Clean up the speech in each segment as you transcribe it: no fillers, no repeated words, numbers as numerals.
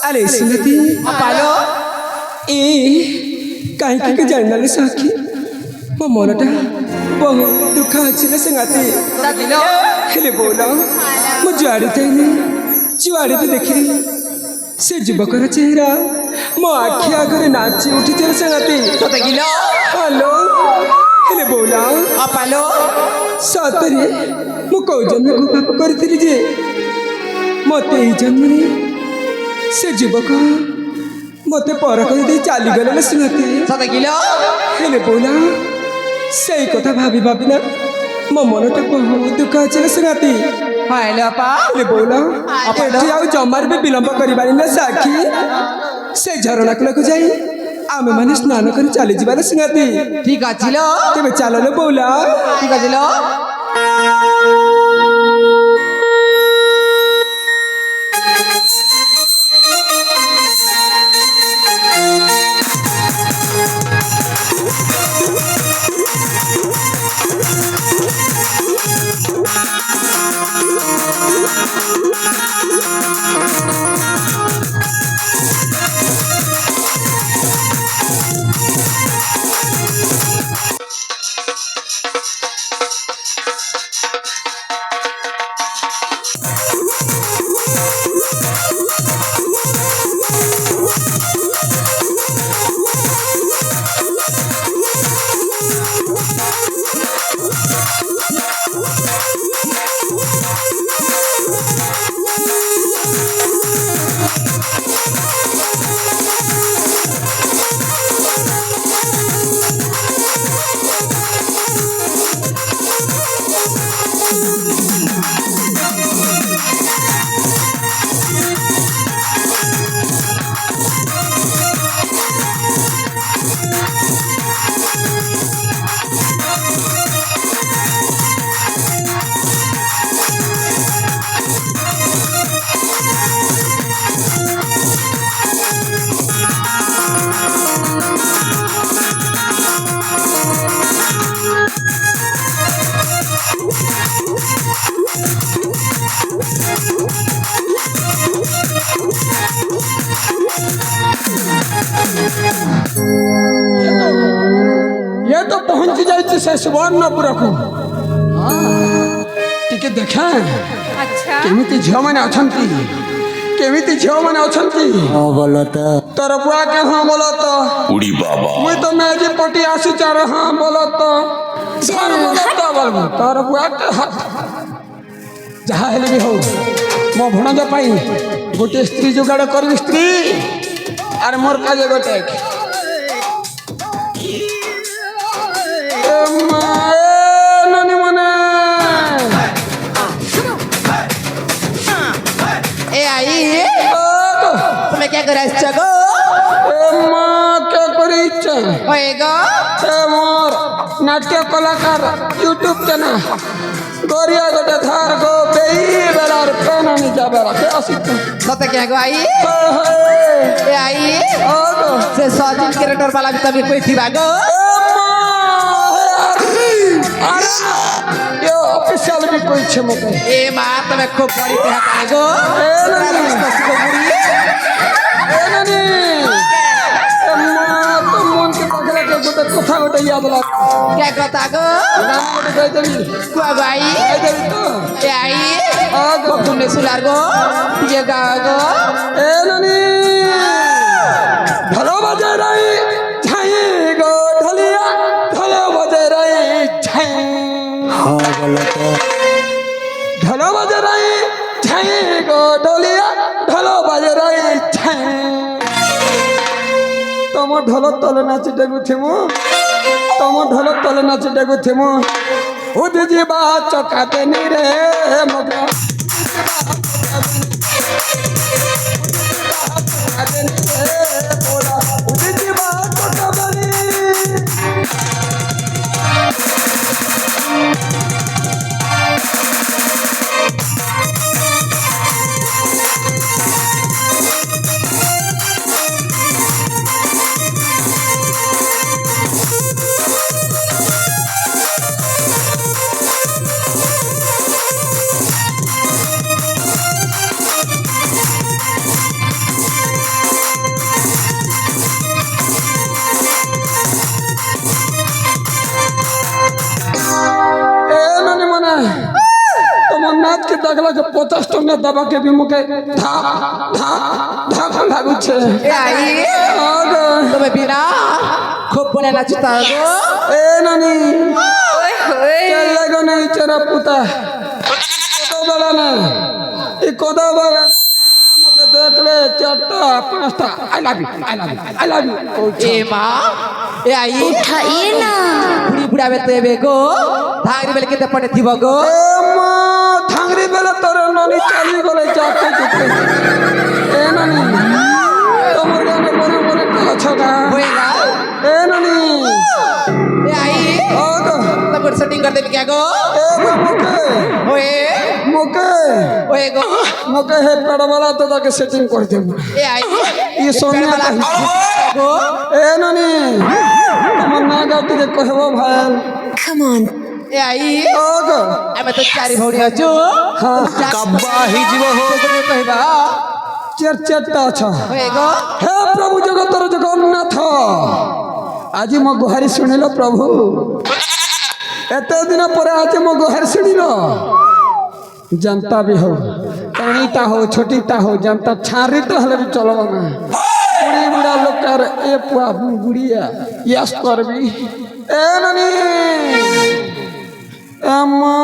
अरे सुनती पालो ए कहीं के जानले साखी मो मनटा बहु दुख अछि न संगाती दादिलो हेले बोला मु जुआड़े थैनी जुआड़े भी देखी से युवकर चेहरा मो आखि आगरे नाची उठी थे संगाती दादिलो हेलो हेले बोला पालो सतरे मु को जन्म को पाप करथिली जे मते ई जन्मरे से युवक मते पर कहि दे चाली गले न संगाती दादिलो हेले बोला सही कथा भाभी भाभी ना मो मनटा बहुत दुख अछि न संगाती हेलो पा हेले बोला एठी आउ जमार भी विलंब करिबानी न साखी से झरना कुलक जाई आमे माने स्नान करी चली जिबार संगाती ठीक आछिलो तेबे चालो न बोला ठीक आछिलो ये तो पहुंच जाई से सुवर्णपुर को टिके देखा अच्छा केमिति झियो माने अछंती केमिति झियो माने अछंती हाँ बोलो तो तोर बुआ के हाँ बोलो तो उड़ी बाबा मुई तो मेजी पटी आसी चार हाँ बोलो तो सर बोलो तो बोलबो तोर बुआ के हाथ जहा हेले भी हो मो भणजा पाई गोटे स्त्री जुगाड़ करबी स्त्री आर मोर काजे गोटे नानी मने ए आई तुम्हें क्या कर रहा है क्या करी इच्छा होएगा मोर नाट्य कलाकार यूट्यूब चैनल गोरिया गोटे धार गो बेई बेलार पेना नि जाबे रखे असित सते क्या गो आई ए आई से सचिन क्रिएटर वाला भी तभी कोई थी बागो यो ऑफिशियल भी कोई छे मते ए मां तुम्हें खूब बड़ी पे हटाएगो ए नानी तो मन के पगला के गोटे कथा गोटे याद ला क्या कहता गो नाम गोटे कह देबी कुआ गो आई कह देबी तो ए आई गो तुमने सुलार गो ये गा गो ए नानी ढोल बजे रही छाई गो ढोलिया ढोल बजे रही छाई हाँ बोलो तो ढोल बजे रही छाई गो ढोलिया ढोल बजे रही छाई तुम ढोल तले नाच डेगुथिमु तुम ढोल तले नाच डेगुथिमु उद जीवा चका देनी रे मगा লাগলা যে 50 টঙ্কা দবাকে বিমুখে ধাপ ধাপ ধাপ লাগুছে এ আই আগো তুমি বিনা খুব বলে নাচতা গো এ নানি চল লাগো নাই চরা পুতা কত বড় না এই কত বড় আমাকে দেখলে 4টা 5টা আই লাভ ইউ এ মা এ আই उठाइए ना বুড়ি বুড়াবে তেবে গো ধাগরি বেলে কেতে পড়ে থিব গো এ মা থাংরি বেলা তোর নানি চালি গলে চাকে চুকে এ নানি তোমার গানে মনে মনে কাছ না হয়ে গা এ নানি এ আই আগো তবে সেটিং कर देबे क्या गो এ মুকে ओए মুকে गो মুকে হে পেড়বালা তো তাকে সেটিং করে দেব ए आई ই সোনিয়া गो এ নানি তোমার না গাটিকে কহব ভাই come on ए आई আগো আমি তো চারি ভৌড়ি আছো হ্যাঁ কাব্বা হিজিব হো কইবা চারটা আছো होए गो হে প্রভু জগতর জগন্নাথ আজি মো গুহারি শুনিল প্রভু এত দিন পরে আজ মো গুহারি শুনিল जनता भी हो कानीटा हो छोटीटा हो जनता छारी तो हले भी चलबा ना बुढ़ी बुढ़ा लोग कर ए पुआ बुढ़िया यस कर भी ए ननी अम्मा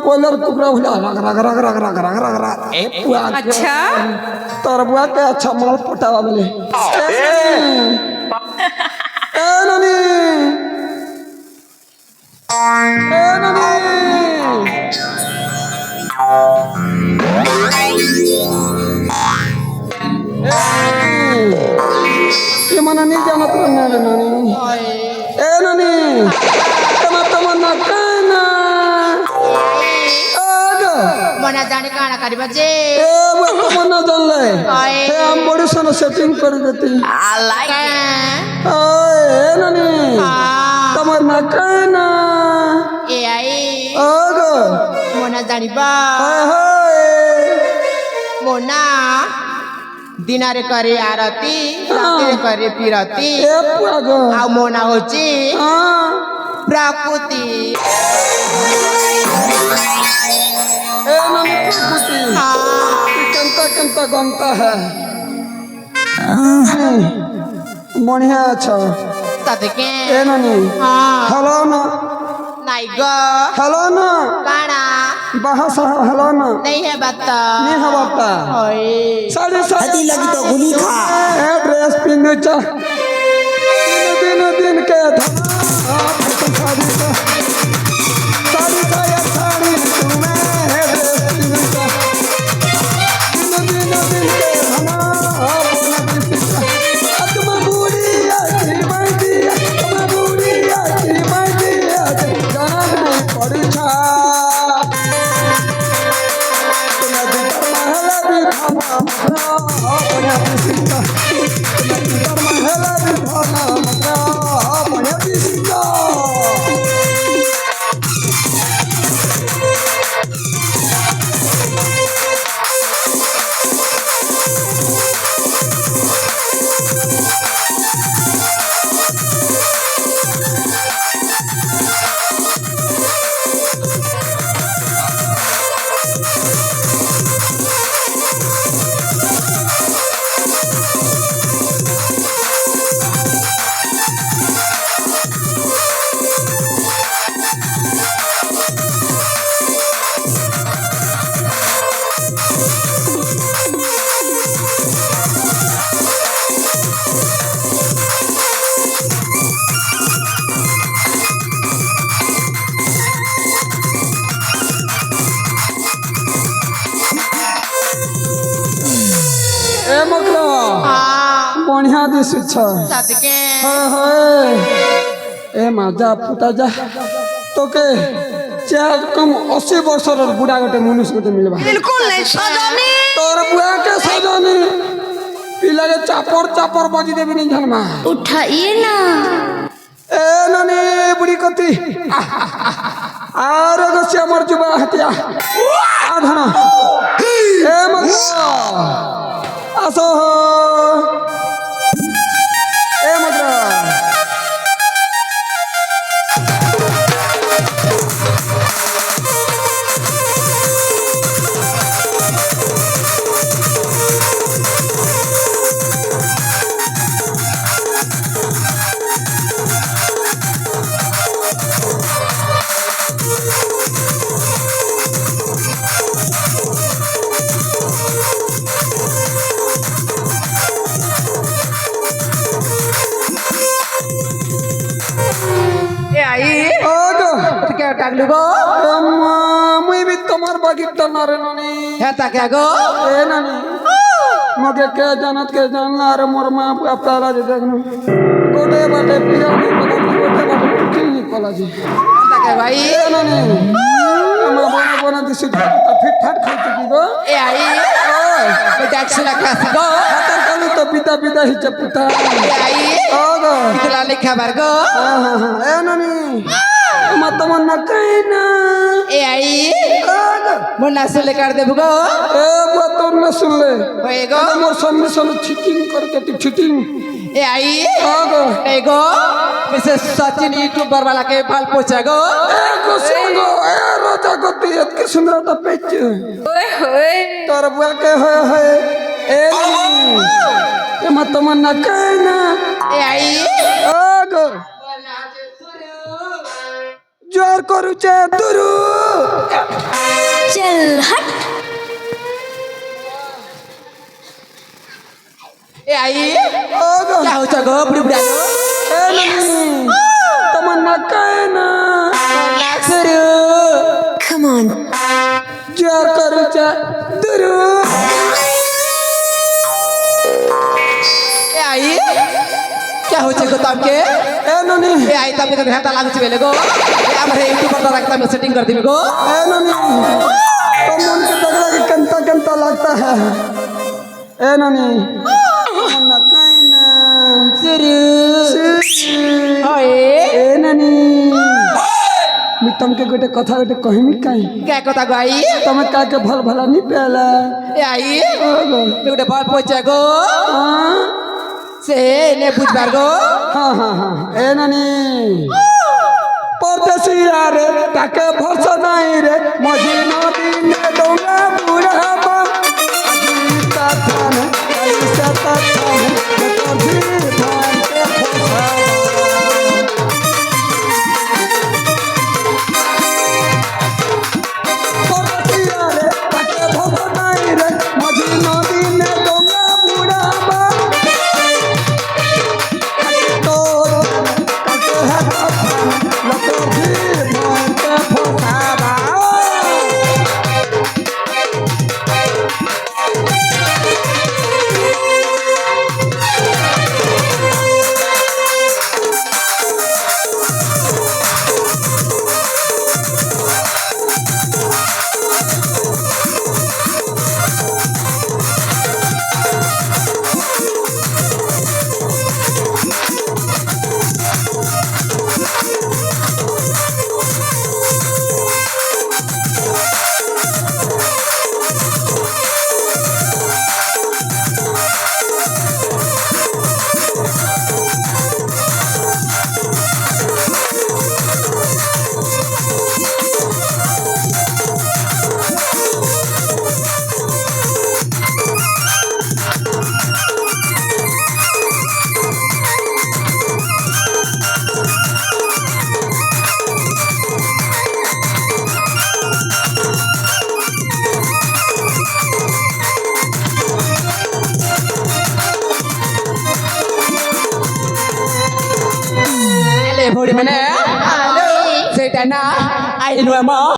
बोलर कुकरा भुला रग रग रग रग रग रग रग रग ए पुआ अच्छा तोर बुआ के अच्छा माल पटावा मिले ए ननी ए ननी ये मना नहीं जाना तो नानी नानी ए नानी तमन्ना कहना आगा मना जाने काना करी बजे ए वो तमन्ना जान ले आए। ए हम बड़ी सन सेटिंग कर देती I like it ए नानी तमन्ना कहना ए आई आगा मना जानी बा हाय मोना दिनारे करे आरती रातिरे करे पिरती ए पुआगा आ मोना होची हां प्रकृति ए नानी प्रकृति कंता कंता गमता है बढ़िया अच्छा सदके ए नानी हाँ हेलो ना नहीं गो हेलो ना काना बाहर साहब हेलो ना नहीं है बता नहीं हवाता ओए साढ़े हदी लगी तो गुली खा ड्रेस पिन्नु चा दिन के साड़ी का या साड़ी तुम्हें ड्रेस पिन्नु चा दिन के धना तुम बुढ़िया श्रीमतिया तुम बुढ़िया श्रीमतिया जाना नहीं पड़छा महला भी खाना बढ़िया सीता महला भी खाना बढ़िया सीता ए मकला हाँ बढ़िया दिशुछ सदके ए माजा पुता जा तोके चार कम 80 वर्षर बुढ़ा गोटे मनुष्य गोटे मिलबा बिल्कुल नहीं सजनी तोर बुआ के सजनी पिला के चापर बजी देबी नहीं धनमा उठाइए ना ए ननी बुढ़ी कति आर गसे हमर जुबा हतिया आ धना ए मकला आसो ए मकला ডাকলু গো আম্মা মুই বি তোমার বাগিরটা নারে নানি হ্যাঁ তাকে গো এ নানি মগে কে জানাত কে জানলা আর মোর মা আপনারা যে দেখনু গোটে বাটে পিরানি গোটে বাটে চিনি কলাজি তাকে ভাই এ নানি আমার বনে বনে দিছি ফিট ফাট খাইতে কি গো এ আই ওই ডাকছি না কাছে গো হাতার কালু তো পিতা পিতা হিচে পুতা এ আই ও গো ইতলা লিখাবার গো এ নানি আমার তোমার না কাই না এ আই ও গো মোর না সুলে কাট দেব গো এ বুয়া তোর না শুনলে হয়ে গো মোর সামনে সামনে চিটিং করকে তুই চিটিং এ আই ও গো ए गो मिसेस सचिन यूट्यूबर वाला के बाल पोछा गो এ গো সঙ্গো এ রাজা গতি এতকে সুন্দরতা পেয়েছে ওই ওই তোর বুয়া কে হয় এ তোমার তোমার না কাই না ए आई ও গো জোর করুছে দুরু চল হট ए आई ও গো क्या हो गो बुढ़ी बुढ़ा गो এ নানি তোমার না কাই না शुरू কাম অন জোর করুছে দুরু ए आई क्या हो गो तमके এ নানি ए आई तमके तो घंटा लागु बेले गो ए हमरे यूट्यूबर वाला के तम सेटिंग कर दिबे गो ए नानी तो मन के तगड़ा के कंता कंता लगता है ए नानी मन काई ना शुरू ओए ए नानी मी तुमके गोटे कथा गोटे कहमी काई क्या कथा गो आई तमे का के भल भला नहीं पेला ए आई ओ गो बेटे बाल पोछा गो हां से ने बुझबार गो हां हां हां ए नानी परदेसी रे ताके भरसा नहीं रे मजी नदी ने डोंगा बुढ़ाबा अजीता थान ऐसा थान कभी धान के फसावा परदेसी रे ताके भरसा नहीं रे मजी नदी ने डोंगा बुढ़ाबा तो ताके है कभी धान के फसावा ले भोड़ी मने सेटा ना आई नो मा